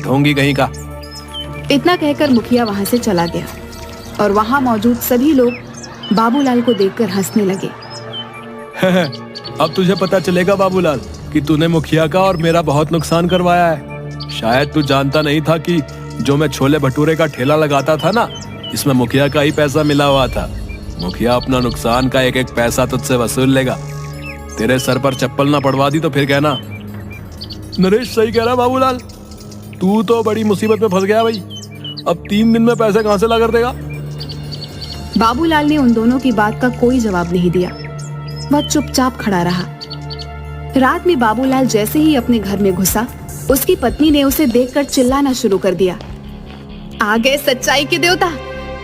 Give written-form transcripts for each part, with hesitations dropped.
ढोंगी कहीं का। इतना कहकर मुखिया वहां से चला गया और वहां मौजूद सभी लोग बाबूलाल को देखकर हंसने लगे। अब तुझे पता चलेगा बाबूलाल कि तूने मुखिया का और मेरा बहुत नुकसान करवाया है। शायद तू जानता नहीं था कि जो मैं छोले भटूरे का ठेला लगाता था ना, इसमें मुखिया का ही पैसा मिला हुआ था। मुखिया अपना नुकसान का एक एक पैसा तुझसे वसूल लेगा। तेरे सर पर चप्पल ना पड़वा दी तो फिर कहना। नरेश सही कह रहा बाबूलाल, तू तो बड़ी मुसीबत में फंस गया भाई। अब 3 दिन में पैसे कहां से ला कर देगा? बाबूलाल ने उन दोनों की बात का कोई जवाब नहीं दिया। वह चुपचाप खड़ा रहा। रात में बाबूलाल जैसे ही अपने घर में घुसा, उसकी पत्नी ने उसे देखकर चिल्लाना शुरू कर दिया। आ गए सच्चाई के देवता,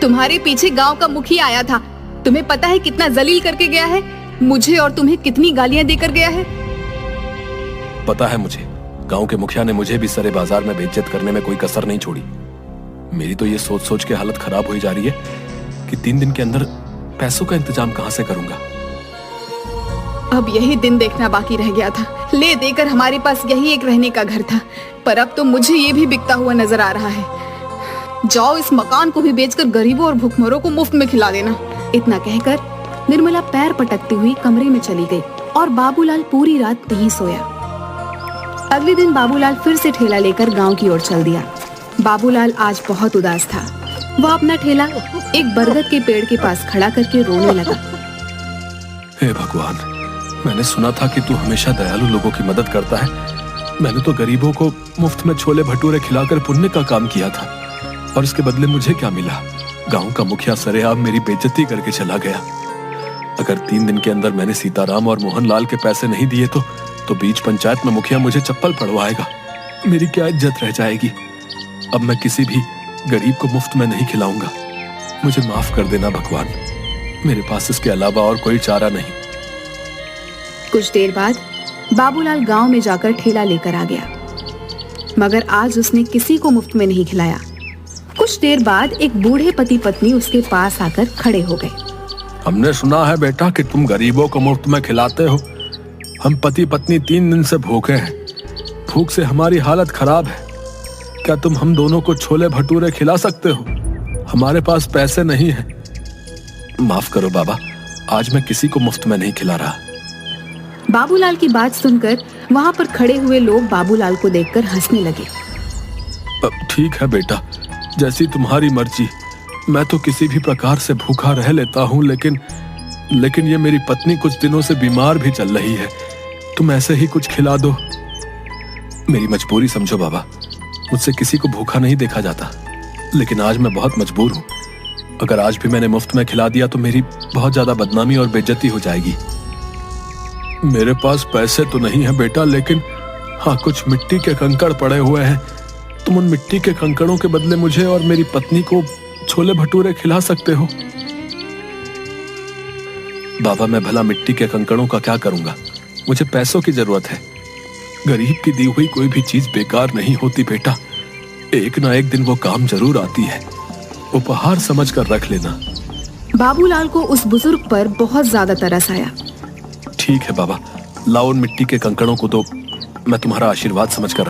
तुम्हारे पीछे गांव का मुखिया आया था। तुम्हें पता है कितना जलील करके गया है, मुझे और तुम्हें कितनी गालियां देकर गया है। पता है मुझे, गांव के मुखिया ने मुझे भी सरे बाजार में बेइज्जत करने में कोई कसर नहीं छोड़ी। मेरी तो ये सोच सोच के हालत खराब हुई जा रही है कि 3 दिन के अंदर पैसों का इंतजाम कहां से करूंगा। अब यही दिन देखना बाकी रह गया था। ले देकर हमारे पास यही एक रहने का घर था, पर अब तो मुझे ये भी बिकता हुआ नजर आ रहा है। जाओ इस मकान को भी बेचकर गरीबों और भूखमरों को मुफ्त में खिला देना। इतना कहकर निर्मला पैर पटकती हुई कमरे में चली गई और बाबूलाल पूरी रात नहीं सोया। अगले दिन बाबूलाल फिर से ठेला लेकर गांव की ओर चल दिया। बाबूलाल आज बहुत उदास था। वह अपना ठेला एक बरगद के पेड़ के पास खड़ा करके रोने लगा। हे भगवान, मैंने सुना था कि तू हमेशा दयालु लोगों की मदद करता है। मैंने तो गरीबों को मुफ्त में छोले भटूरे खिलाकर पुण्य का काम किया था, और इसके बदले मुझे क्या मिला? गांव का मुखिया सरेआम मेरी बेइज्जती करके चला गया। अगर 3 दिन के अंदर मैंने सीताराम और मोहनलाल के पैसे नहीं दिए तो बीच पंचायत में मुखिया मुझे चप्पल पड़वाएगा। मेरी क्या इज्जत रह जाएगी। अब मैं किसी भी गरीब को मुफ्त में नहीं खिलाऊंगा। मुझे माफ कर देना भगवान, मेरे पास इसके अलावा और कोई चारा नहीं। कुछ देर बाद बाबूलाल गांव में जाकर ठेला लेकर आ गया, मगर आज उसने किसी को मुफ्त में नहीं खिलाया। कुछ देर बाद एक बूढ़े पति पत्नी उसके पास आकर खड़े हो गए। हमने सुना है बेटा कि तुम गरीबों को मुफ्त में खिलाते हो। हम पति पत्नी 3 दिन से भूखे हैं। भूख से हमारी हालत खराब है। क्या तुम हम दोनों को छोले भटूरे खिला सकते हो? हमारे पास पैसे नहीं हैं। माफ करो बाबा, आज मैं किसी को मुफ्त में नहीं खिला रहा। बाबूलाल की बात सुनकर वहां पर खड़े हुए लोग बाबूलाल को देखकर हंसने लगे। ठीक है बेटा, जैसी तुम्हारी मर्जी। मैं तो किसी भी प्रकार से भूखा रह लेता हूँ, लेकिन ये मेरी पत्नी कुछ दिनों से बीमार भी चल रही है। तुम ऐसे ही कुछ खिला दो। मेरी मजबूरी समझो बाबा, मुझसे किसी को भूखा नहीं देखा जाता, लेकिन आज मैं बहुत मजबूर हूँ। अगर आज भी मैंने मुफ्त में खिला दिया तो मेरी बहुत ज्यादा बदनामी और बेइज्जती हो जाएगी। मेरे पास पैसे तो नहीं है बेटा, लेकिन हाँ, कुछ मिट्टी के कंकड़ पड़े हुए हैं। तुम उन मिट्टी के कंकड़ों के बदले मुझे और मेरी पत्नी को छोले भटूरे खिला सकते हो। बाबा, मैं भला मिट्टी के कंकड़ों का क्या करूंगा? मुझे पैसों की जरूरत है। गरीब की दी हुई कोई भी चीज बेकार नहीं होती बेटा। एक ना एक दिन वो काम जरूर आती है। उपहार समझकर रख लेना। बाबूलाल को उस बुजुर्ग पर बहुत ज्यादा तरस आया। ठीक है बाबा, लाओ उन मिट्टी के कंकड़ों को, तो मैं तुम्हारा आशीर्वाद समझकर